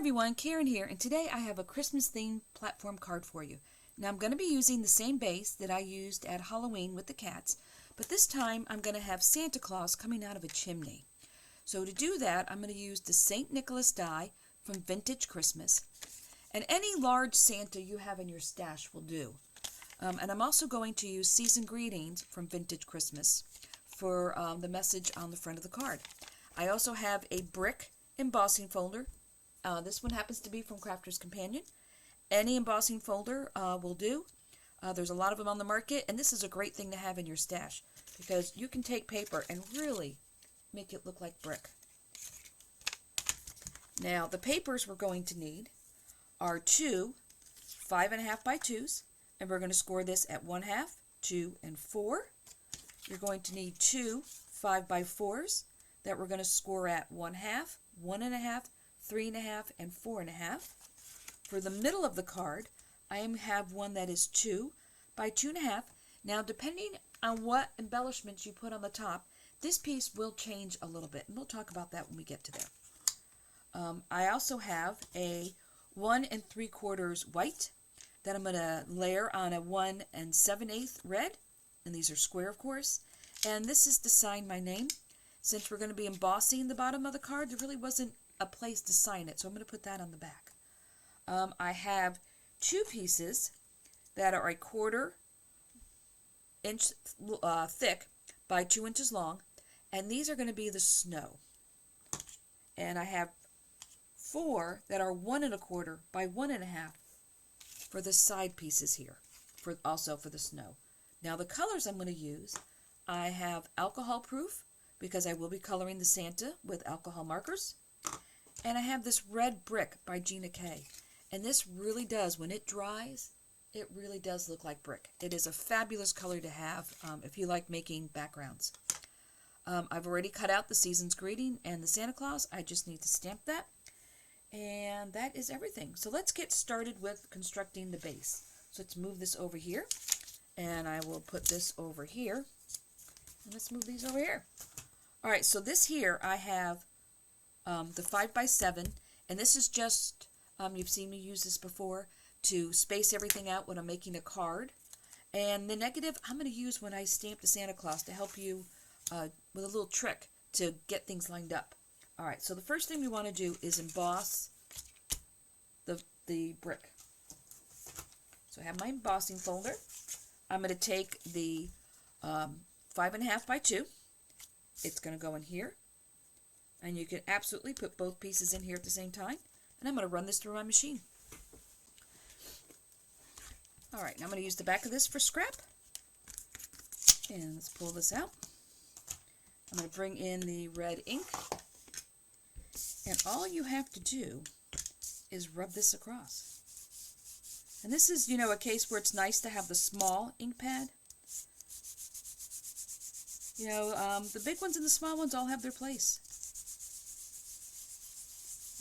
everyone, Karen here, and today I have a Christmas themed platform card for you. Now I'm going to be using the same base that I used at Halloween with the cats, but this time I'm going to have Santa Claus coming out of a chimney. So to do that, I'm going to use the St. Nicholas die from Vintage Christmas, and any large Santa you have in your stash will do. And I'm also going to use Season Greetings from Vintage Christmas for the message on the front of the card. I also have a brick embossing folder. This one happens to be from Crafter's Companion. Any embossing folder will do. There's a lot of them on the market, and this is a great thing to have in your stash because you can take paper and really make it look like brick. Now, the papers we're going to need are two 5.5 by 2s, and we're going to score this at 1/2, 2, and 4. You're going to need two 5 by 4s that we're going to score at 1/2, 1.5, 3.5, and 4.5. For the middle of the card, I have one that is 2 by 2.5. Now, depending on what embellishments you put on the top, this piece will change a little bit, and we'll talk about that when we get to there. I also have a 1 3/4 white that I'm going to layer on a 1 7/8 red, and these are square, of course. And this is to sign my name. Since we're going to be embossing the bottom of the card, there really wasn't a place to sign it, so I'm going to put that on the back. I have two pieces that are 1/4 inch thick by 2 inches long, and these are going to be the snow. And I have 4 that are 1 1/4 by 1.5 for the side pieces here, also for the snow. Now the colors I'm going to use, I have alcohol proof because I will be coloring the Santa with alcohol markers. And I have this red brick by Gina K. And this really does, when it dries, it really does look like brick. It is a fabulous color to have if you like making backgrounds. I've already cut out the Season's Greeting and the Santa Claus. I just need to stamp that. And that is everything. So let's get started with constructing the base. So let's move this over here. And I will put this over here. And let's move these over here. All right, so this here I have the 5 by 7, and this is just, you've seen me use this before, to space everything out when I'm making a card. And the negative I'm going to use when I stamp the Santa Claus to help you with a little trick to get things lined up. All right, so the first thing we want to do is emboss the brick. So I have my embossing folder. I'm going to take the 5.5 by 2. It's going to go in here. And you can absolutely put both pieces in here at the same time. And I'm going to run this through my machine. All right, now I'm going to use the back of this for scrap. And let's pull this out. I'm going to bring in the red ink. And all you have to do is rub this across. And this is, a case where it's nice to have the small ink pad. The big ones and the small ones all have their place.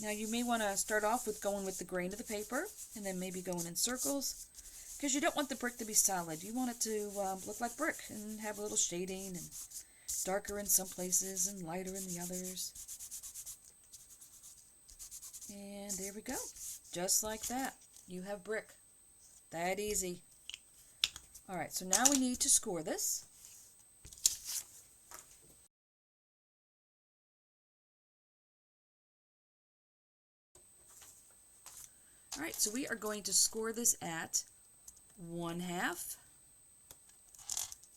Now you may want to start off with going with the grain of the paper and then maybe going in circles because you don't want the brick to be solid. You want it to look like brick and have a little shading and darker in some places and lighter in the others. And there we go. Just like that. You have brick. That easy. Alright, so now we need to score this. Alright, so we are going to score this at 1/2,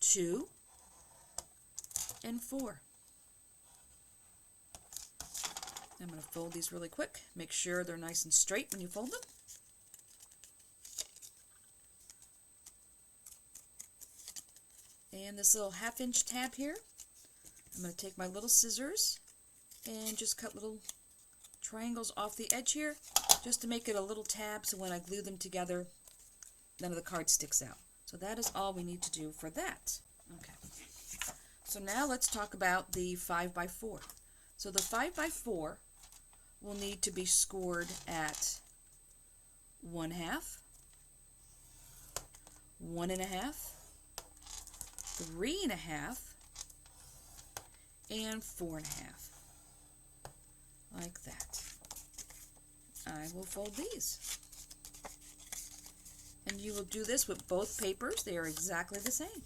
2, and 4. I'm going to fold these really quick. Make sure they're nice and straight when you fold them. And this little 1/2 inch tab here, I'm going to take my little scissors and just cut little triangles off the edge here, just to make it a little tab so when I glue them together, none of the card sticks out. So that is all we need to do for that. Okay. So now let's talk about the 5 by 4. So the 5 by 4 will need to be scored at 1/2, 1.5, 3.5, and 4.5. Like that. I will fold these. And you will do this with both papers. They are exactly the same.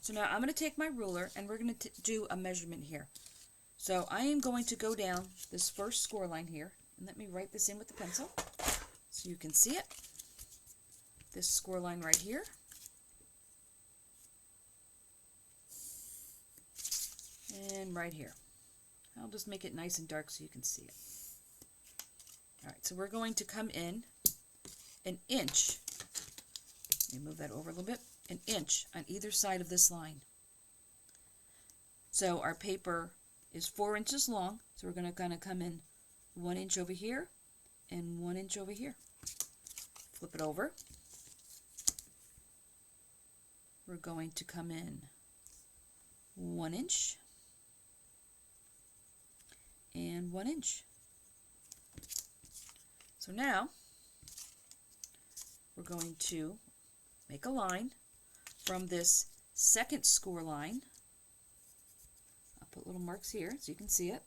So now I'm going to take my ruler and we're going to do a measurement here. So I am going to go down this first score line here, and let me write this in with the pencil so you can see it. This score line right here. And right here. I'll just make it nice and dark so you can see it. Alright, so we're going to come in an inch. Let me move that over a little bit. An inch on either side of this line. So our paper is 4 inches long, so we're going to come in 1 inch over here and 1 inch over here. Flip it over. We're going to come in 1 inch and 1 inch. So now we're going to make a line from this second score line. I'll put little marks here so you can see it.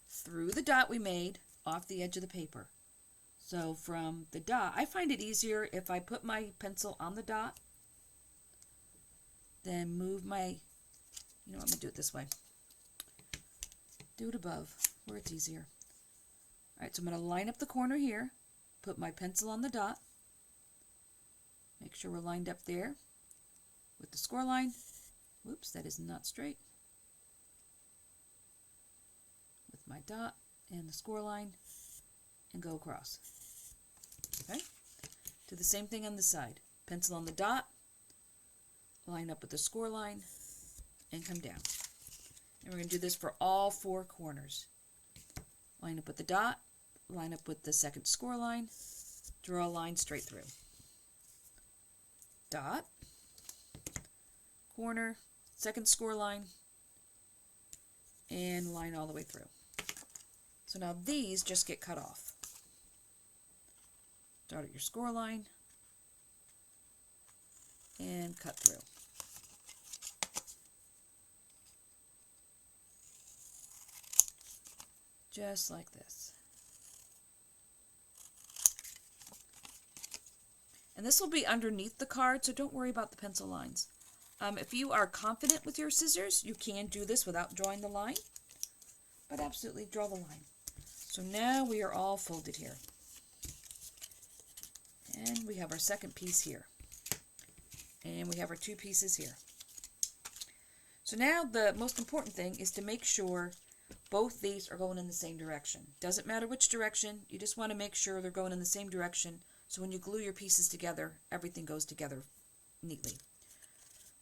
Through the dot we made off the edge of the paper. So from the dot, I find it easier if I put my pencil on the dot, then move my, I'm going to do it this way. Do it above where it's easier. Alright, so I'm going to line up the corner here, put my pencil on the dot, make sure we're lined up there with the score line. Whoops, that is not straight. With my dot and the score line, and go across. Okay? Do the same thing on the side. Pencil on the dot, line up with the score line, and come down. And we're going to do this for all 4 corners. Line up with the dot, line up with the second score line, draw a line straight through. Dot, corner, second score line, and line all the way through. So now these just get cut off. Start at your score line and cut through. Just like this. And this will be underneath the card, so don't worry about the pencil lines. If you are confident with your scissors, you can do this without drawing the line, but absolutely draw the line. So now we are all folded here. And we have our second piece here. And we have our 2 pieces here. So now the most important thing is to make sure both these are going in the same direction. Doesn't matter which direction, you just want to make sure they're going in the same direction, so when you glue your pieces together, everything goes together neatly.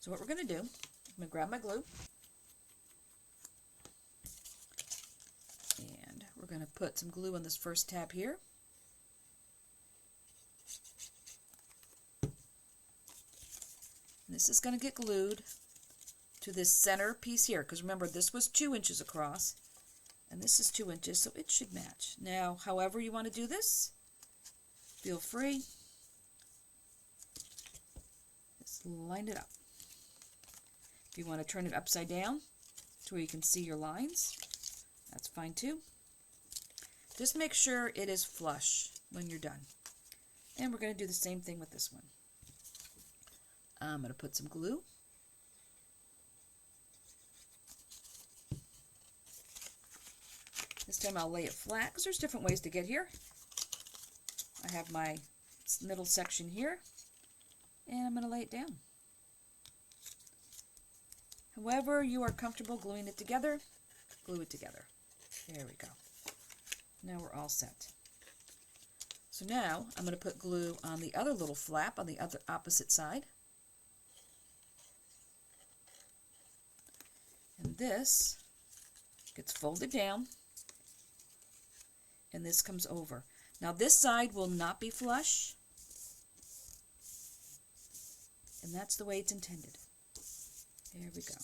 So what we're going to do, I'm going to grab my glue, and we're going to put some glue on this first tab here. And this is going to get glued to this center piece here, because remember this was 2 inches across, and this is 2 inches, so it should match. Now, however you want to do this, feel free. Just line it up. If you want to turn it upside down to where you can see your lines, that's fine too. Just make sure it is flush when you're done. And we're going to do the same thing with this one. I'm going to put some glue. This time I'll lay it flat because there's different ways to get here. I have my middle section here, and I'm going to lay it down. However you are comfortable gluing it together, glue it together. There we go. Now we're all set. So now I'm going to put glue on the other little flap on the other opposite side. And this gets folded down, and this comes over. Now this side will not be flush, and that's the way it's intended. There we go.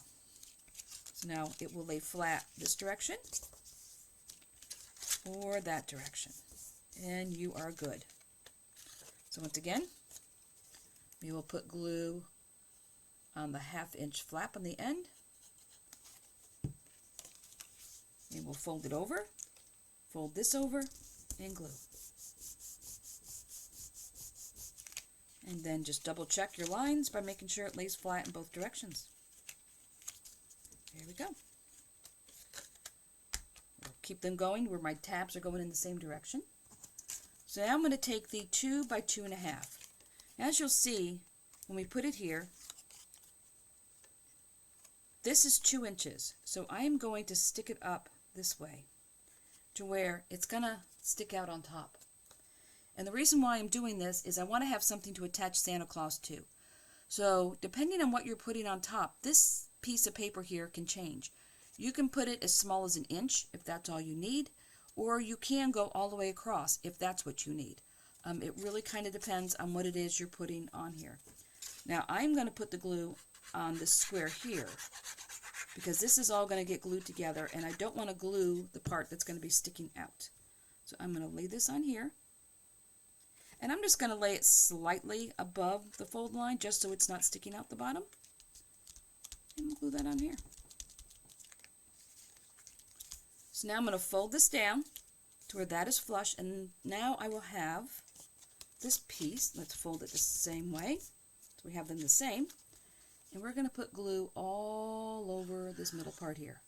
So now it will lay flat this direction or that direction, and you are good. So once again, we will put glue on the 1/2 inch flap on the end, And we'll fold it over, fold this over, and glue. And then just double check your lines by making sure it lays flat in both directions. There we go. We'll keep them going where my tabs are going in the same direction. So now I'm going to take the 2 by 2.5. As you'll see, when we put it here, this is 2 inches. So I am going to stick it up this way to where it's going to stick out on top. And the reason why I'm doing this is I want to have something to attach Santa Claus to. So depending on what you're putting on top, this piece of paper here can change. You can put it as small as 1 inch if that's all you need, or you can go all the way across if that's what you need. It really kind of depends on what it is you're putting on here. Now I'm going to put the glue on this square here because this is all going to get glued together and I don't want to glue the part that's going to be sticking out. So I'm going to lay this on here. And I'm just going to lay it slightly above the fold line just so it's not sticking out the bottom. And we'll glue that on here. So now I'm going to fold this down to where that is flush, and now I will have this piece. Let's fold it the same way so we have them the same. And we're going to put glue all over this middle part here.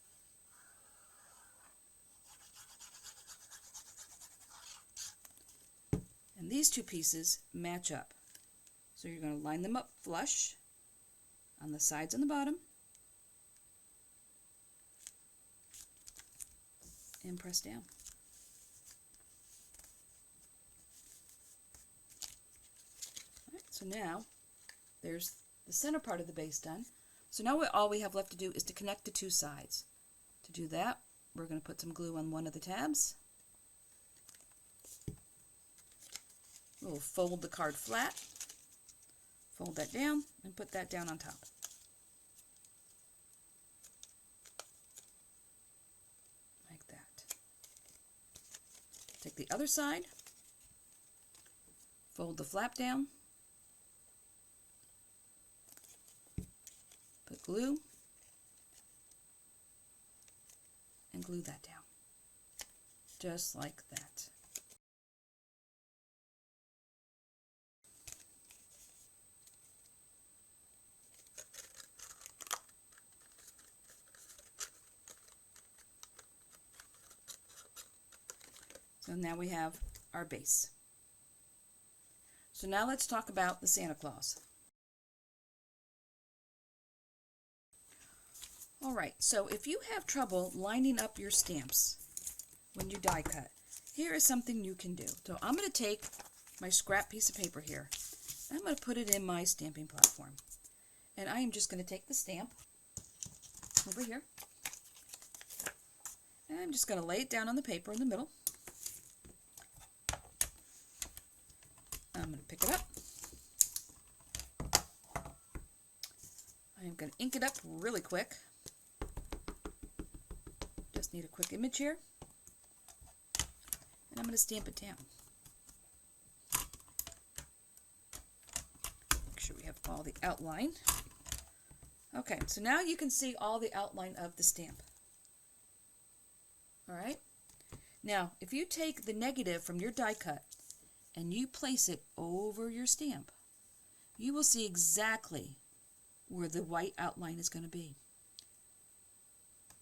And these 2 pieces match up. So you're going to line them up flush on the sides and the bottom and press down. All right, so now there's the center part of the base done. So now all we have left to do is to connect the 2 sides. To do that, we're going to put some glue on one of the tabs. We'll fold the card flat, fold that down, and put that down on top. Like that. Take the other side, fold the flap down, put glue, and glue that down. Just like that. So now we have our base. So now let's talk about the Santa Claus. Alright, so if you have trouble lining up your stamps when you die cut, here is something you can do. So I'm going to take my scrap piece of paper here, and I'm going to put it in my stamping platform. And I am just going to take the stamp over here, and I'm just going to lay it down on the paper in the middle. I'm going to pick it up. I'm going to ink it up really quick. Just need a quick image here. And I'm going to stamp it down. Make sure we have all the outline. Okay, so now you can see all the outline of the stamp. Alright? Now, if you take the negative from your die cut and you place it over your stamp, you will see exactly where the white outline is going to be.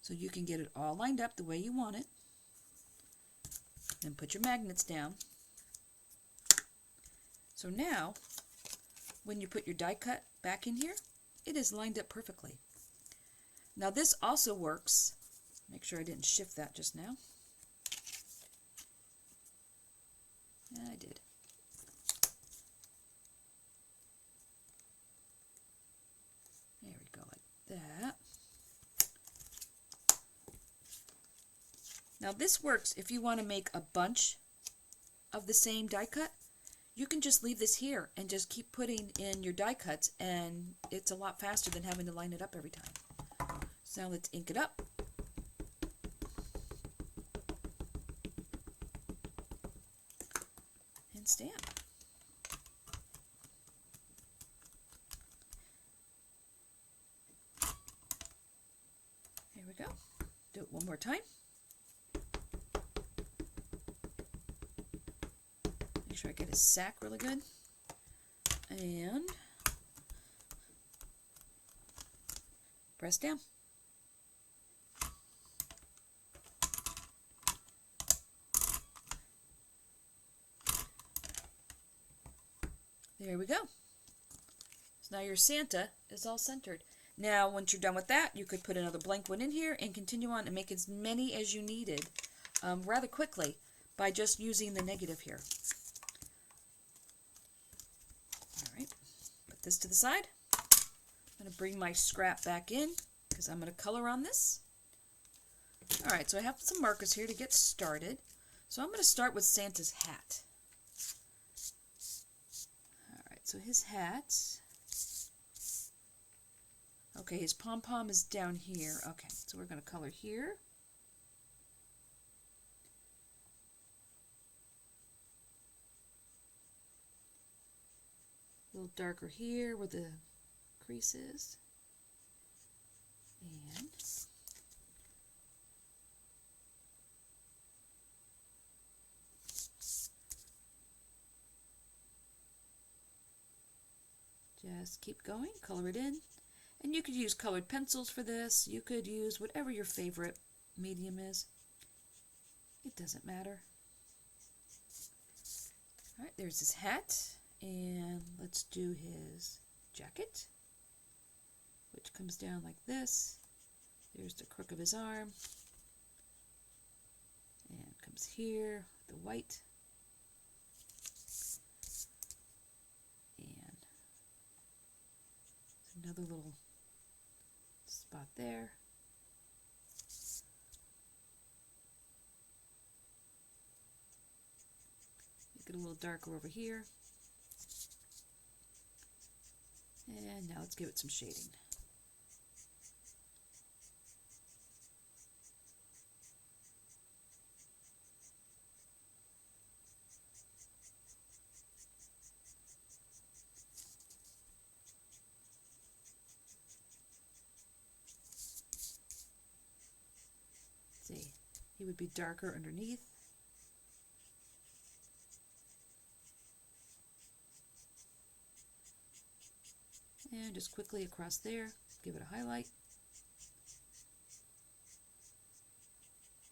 So you can get it all lined up the way you want it. Then put your magnets down. So now, when you put your die cut back in here, it is lined up perfectly. Now this also works. Make sure I didn't shift that just now. Yeah, I did. There we go, like that. Now this works if you want to make a bunch of the same die cut. You can just leave this here and just keep putting in your die cuts, and it's a lot faster than having to line it up every time. So now let's ink it up. And stamp. Here we go. Do it one more time. sure I get his sack really good. And press down. There we go. So now your Santa is all centered. Now, once you're done with that, you could put another blank one in here and continue on and make as many as you needed rather quickly by just using the negative here. All right, put this to the side. I'm going to bring my scrap back in because I'm going to color on this. All right, so I have some markers here to get started. So I'm going to start with Santa's hat. All right, so his hat. Okay, his pom-pom is down here. Okay, so we're going to color here. A little darker here where the crease is. And just keep going, color it in. And you could use colored pencils for this. You could use whatever your favorite medium is. It doesn't matter. All right, there's his hat. And let's do his jacket, which comes down like this. There's the crook of his arm. And comes here, the white. And another little spot there. Make it a little darker over here. And now let's give it some shading. See, he would be darker underneath. And just quickly across there, give it a highlight.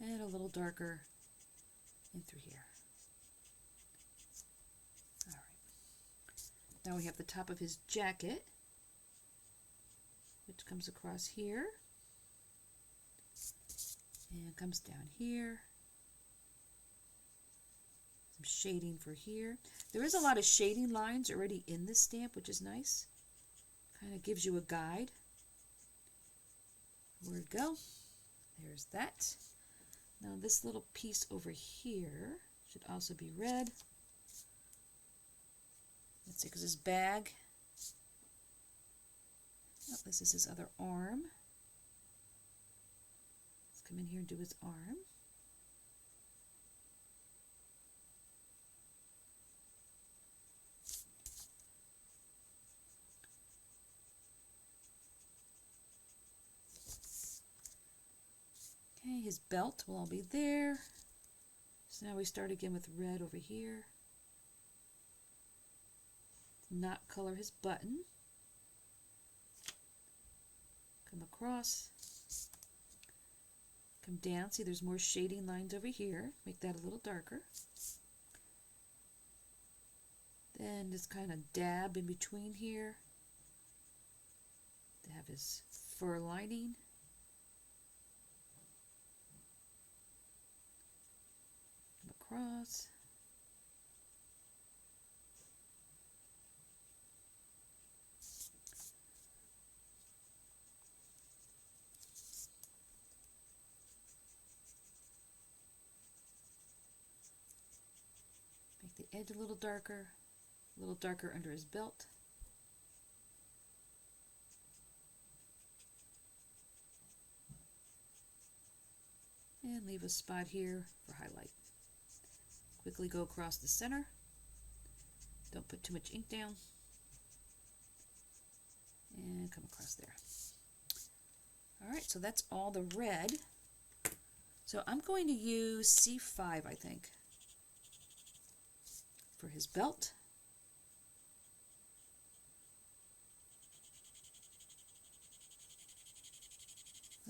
And a little darker in through here. All right. Now we have the top of his jacket, which comes across here. And comes down here. Some shading for here. There is a lot of shading lines already in this stamp, which is nice. Kind of gives you a guide. Where to go. There's that. Now this little piece over here should also be red. Let's see, because his bag. Oh, this is his other arm. Let's come in here and do his arm. Okay, his belt will all be there. So now we start again with red over here. Not color his button. Come across. Come down. See, there's more shading lines over here. Make that a little darker. Then just kind of dab in between here to have his fur lining. Across. Make the edge a little darker under his belt. And leave a spot here for highlight. Quickly go across the center. Don't put too much ink down. And come across there. All right, so that's all the red. So I'm going to use C5, I think. for his belt.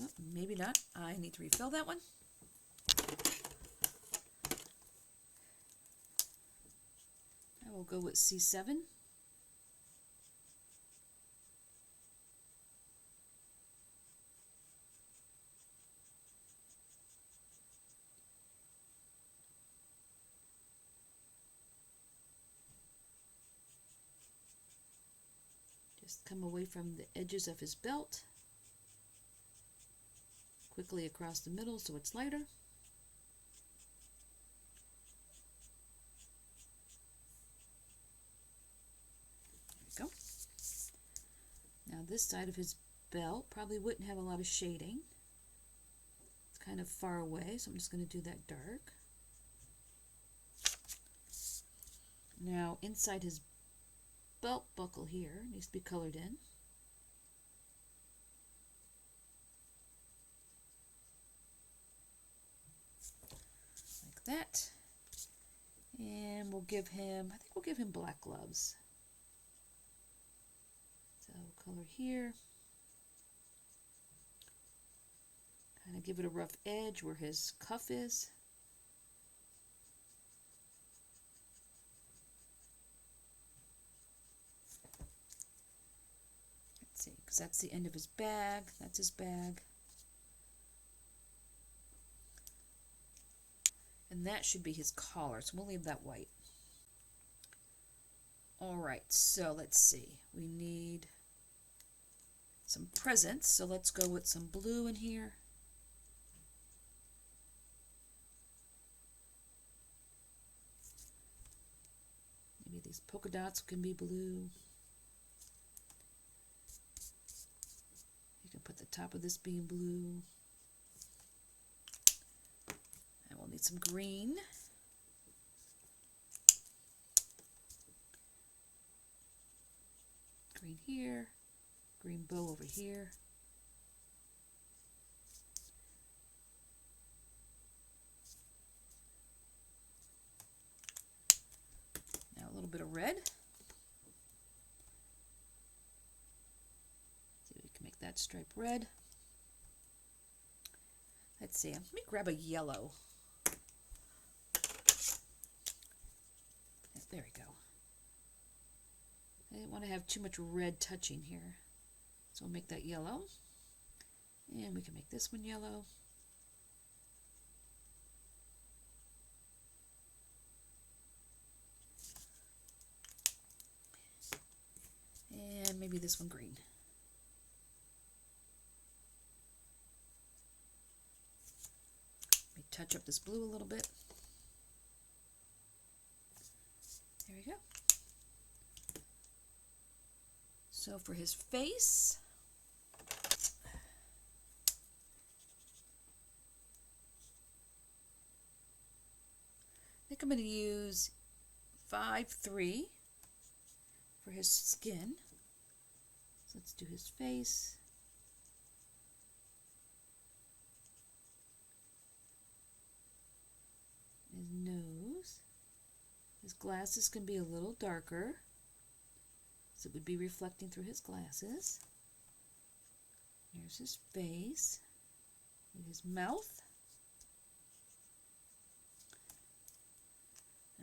Oh, maybe not. I need to refill that one. I will go with C7. Just come away from the edges of his belt, quickly across the middle so it's lighter. There we go. Now this side of his belt probably wouldn't have a lot of shading. It's kind of far away, so I'm just going to do that dark. Now inside his belt buckle here needs to be colored in. Like that. And we'll give him, I think we'll give him black gloves. So color here. Kind of give it a rough edge where his cuff is. Let's see, because that's the end of his bag. That's his bag. And that should be his collar, so we'll leave that white. Alright, so let's see. We need some presents, so let's go with some blue in here. Maybe these polka dots can be blue. You can put the top of this being blue. And we'll need some green. Green here. Green bow over here. Now a little bit of red. See if we can make that stripe red. Let's see, let me grab a yellow. There we go. I didn't want to have too much red touching here. So we'll make that yellow. And we can make this one yellow. And maybe this one green. Let me touch up this blue a little bit. There we go. So for his face, I think I'm going to use 5-3 for his skin. So let's do his face. His nose. His glasses can be a little darker, so it would be reflecting through his glasses. Here's his face. And his mouth.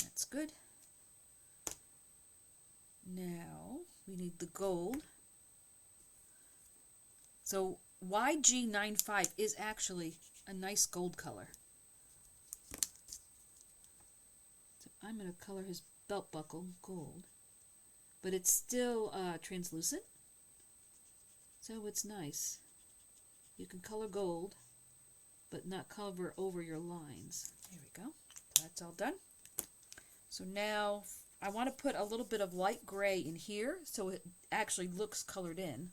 That's good. Now we need the gold. So YG95 is actually a nice gold color. So I'm going to color his belt buckle gold. But it's still translucent. So it's nice. You can color gold, but not cover over your lines. There we go. That's all done. So now I want to put a little bit of light gray in here so it actually looks colored in.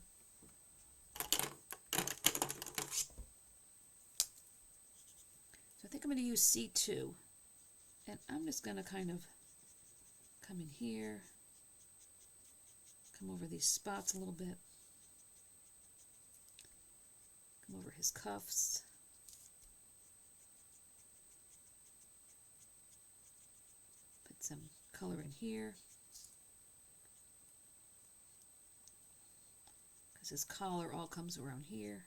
So I think I'm going to use C2. And I'm just going to kind of come in here, come over these spots a little bit, come over his cuffs. Put some color in here. Because his collar all comes around here.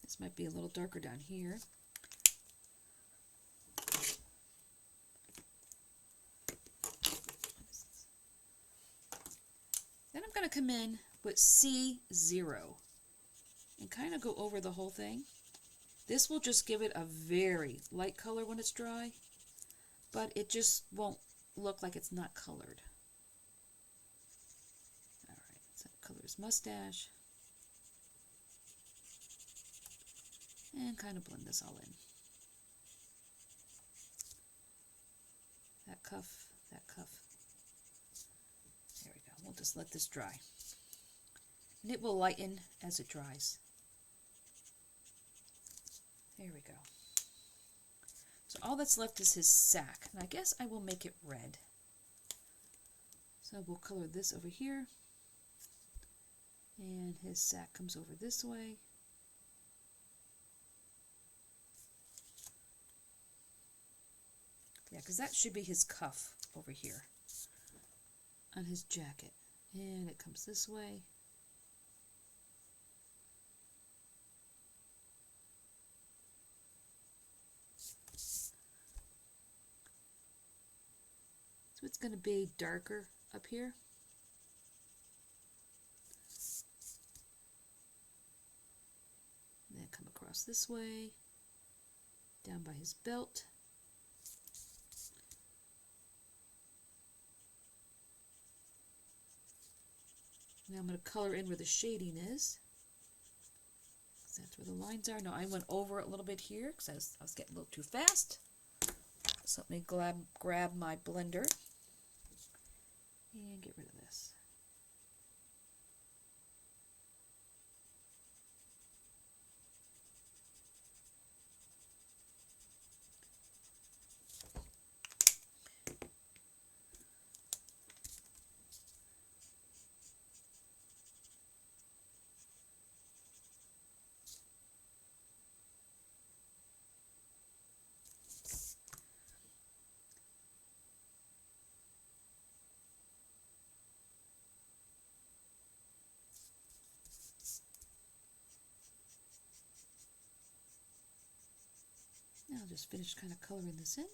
This might be a little darker down here. Then I'm going to come in with C0 and kind of go over the whole thing. This will just give it a very light color when it's dry, but it just won't look like it's not colored. All right, so color his mustache. And kind of blend this all in. That cuff, that cuff. There we go. We'll just let this dry. And it will lighten as it dries. There we go. So all that's left is his sack. And I guess I will make it red. So we'll color this over here. And his sack comes over this way. Yeah, because that should be his cuff over here on his jacket. And it comes this way. So it's going to be darker up here. And then come across this way, down by his belt. Now I'm going to color in where the shading is. That's where the lines are. Now I went over it a little bit here because I was getting a little too fast. So let me grab my blender and get rid of this. Now I'll just finish kind of coloring this in.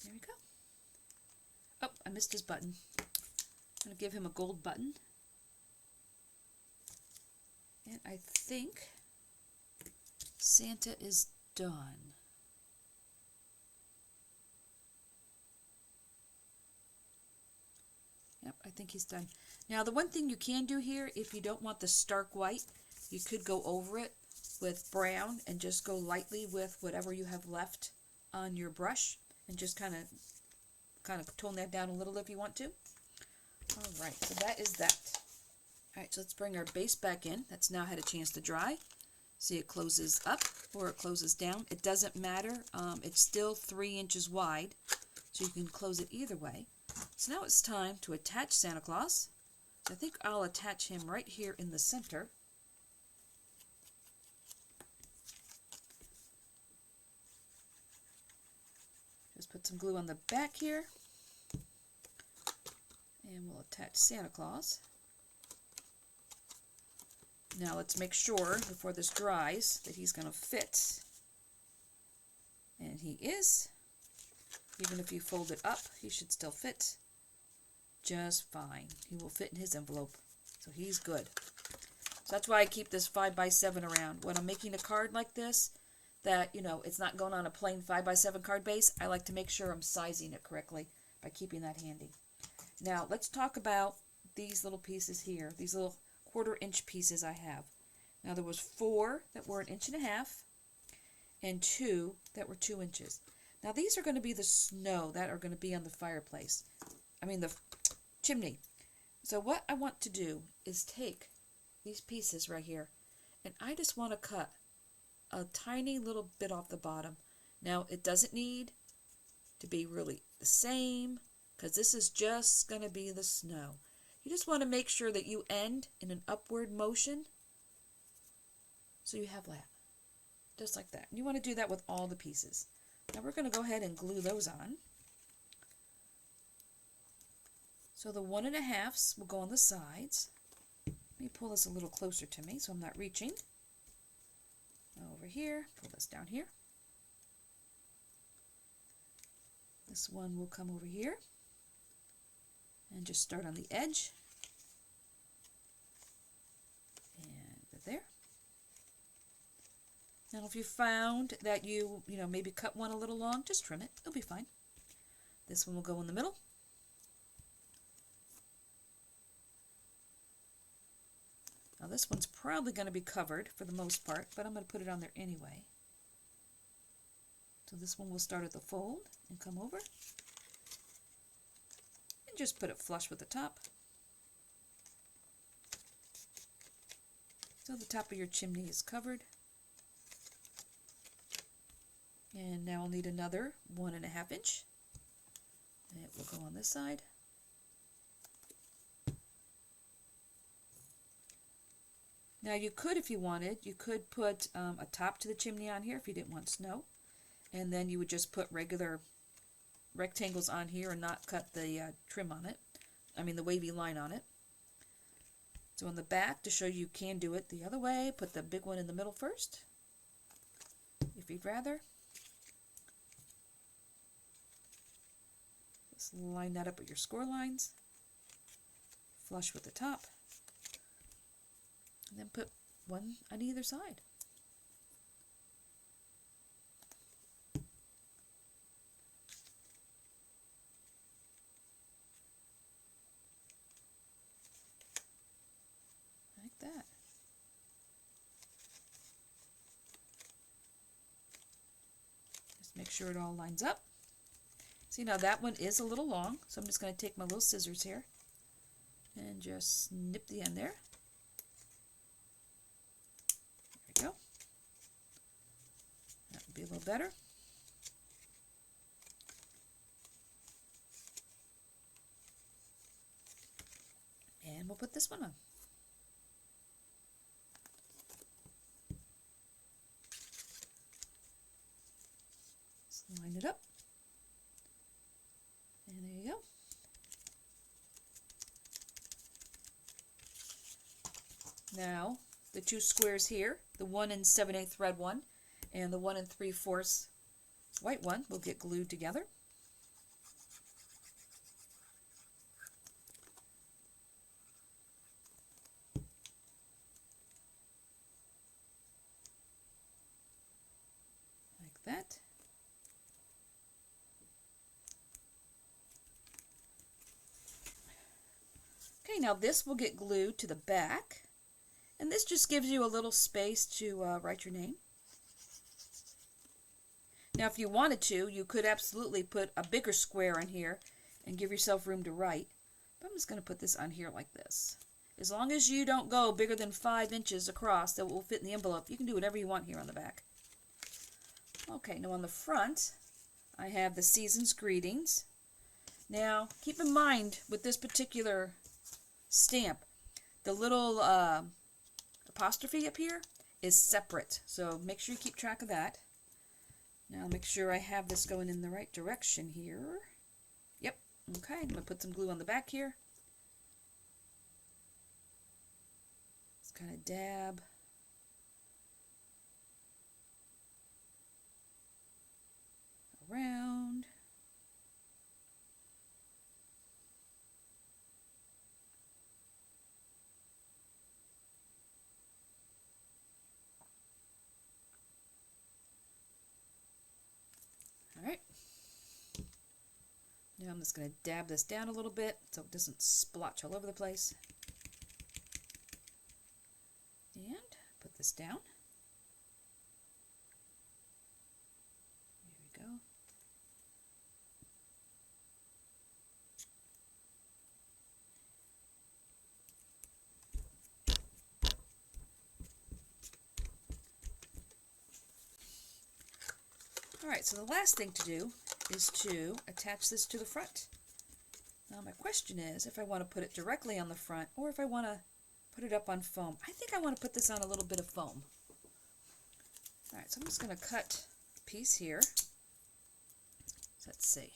There we go. Oh, I missed his button. I'm going to give him a gold button. And I think Santa is done. Yep, I think he's done. Now the one thing you can do here, if you don't want the stark white, you could go over it with brown and just go lightly with whatever you have left on your brush and just kind of tone that down a little if you want to. All right, so that is that. All right, so let's bring our base back in. That's now had a chance to dry. See, it closes up or it closes down. It doesn't matter. It's still 3 inches wide, so you can close it either way. So now it's time to attach Santa Claus. I think I'll attach him right here in the center. Just put some glue on the back here. And we'll attach Santa Claus. Now let's make sure before this dries that he's going to fit. And he is. Even if you fold it up, he should still fit just fine. He will fit in his envelope. So he's good. So that's why I keep this 5x7 around. When I'm making a card like this, that, you know, it's not going on a plain 5x7 card base, I like to make sure I'm sizing it correctly by keeping that handy. Now let's talk about these little pieces here, these little 1/4 inch pieces I have. Now there was 4 that were 1.5 inches and 2 that were 2 inches. Now these are going to be the snow that are going to be on the fireplace. I mean the chimney. So what I want to do is take these pieces right here, and I just want to cut a tiny little bit off the bottom. Now it doesn't need to be really the same, because this is just going to be the snow. You just want to make sure that you end in an upward motion, so you have that, just like that. And you want to do that with all the pieces. Now we're going to go ahead and glue those on. So the 1.5s will go on the sides. Let me pull this a little closer to me so I'm not reaching. Over here, pull this down here. This one will come over here and just start on the edge. And there. Now if you found that you maybe cut one a little long, just trim it. It'll be fine. This one will go in the middle. Now this one's probably going to be covered for the most part, but I'm going to put it on there anyway. So this one will start at the fold and come over. And just put it flush with the top. So the top of your chimney is covered. And now I'll need another 1.5 inch. And it will go on this side. Now you could, if you wanted, you could put a top to the chimney on here if you didn't want snow. And then you would just put regular rectangles on here and not cut the trim on it. I mean the wavy line on it. So on the back, to show you can do it the other way, put the big one in the middle first, if you'd rather. Just line that up with your score lines. Flush with the top. And then put one on either side. Like that. Just make sure it all lines up. See, now that one is a little long, so I'm just going to take my little scissors here and just snip the end there. There we go. That would be a little better. And we'll put this one on. Just line it up. And there you go. Now, the two squares here, the 1 7/8 red one and the 1 3/4 white one, will get glued together. Like that. Okay, now this will get glued to the back, and this just gives you a little space to write your name. Now if you wanted to, you could absolutely put a bigger square on here and give yourself room to write, but I'm just going to put this on here like this. As long as you don't go bigger than 5 inches across, that will fit in the envelope. You can do whatever you want here on the back. Okay, now on the front, I have the season's greetings. Now, keep in mind with this particular stamp, the little apostrophe up here is separate, so make sure you keep track of that. Now make sure I have this going in the right direction here. Yep, okay, I'm going to put some glue on the back here. Just kind of dab. Around. Alright, now I'm just going to dab this down a little bit so it doesn't splotch all over the place. And put this down. There we go. Alright, so the last thing to do is to attach this to the front. Now my question is if I want to put it directly on the front or if I want to put it up on foam. I think I want to put this on a little bit of foam. Alright, so I'm just going to cut a piece here. Let's see.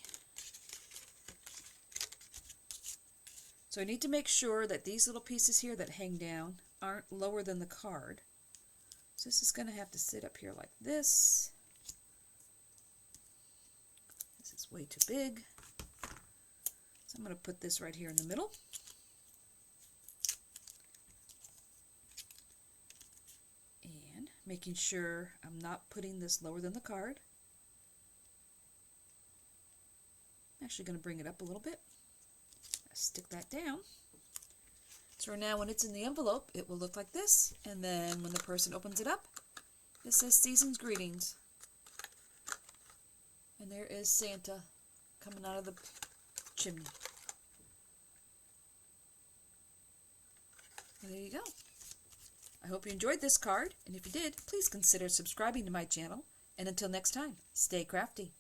So I need to make sure that these little pieces here that hang down aren't lower than the card. So this is going to have to sit up here like this. This is way too big. So I'm going to put this right here in the middle. And making sure I'm not putting this lower than the card. I'm actually going to bring it up a little bit. Stick that down. So now when it's in the envelope, it will look like this. And then when the person opens it up, it says Season's Greetings. And there is Santa coming out of the chimney. And there you go. I hope you enjoyed this card, and if you did, please consider subscribing to my channel. And until next time, stay crafty.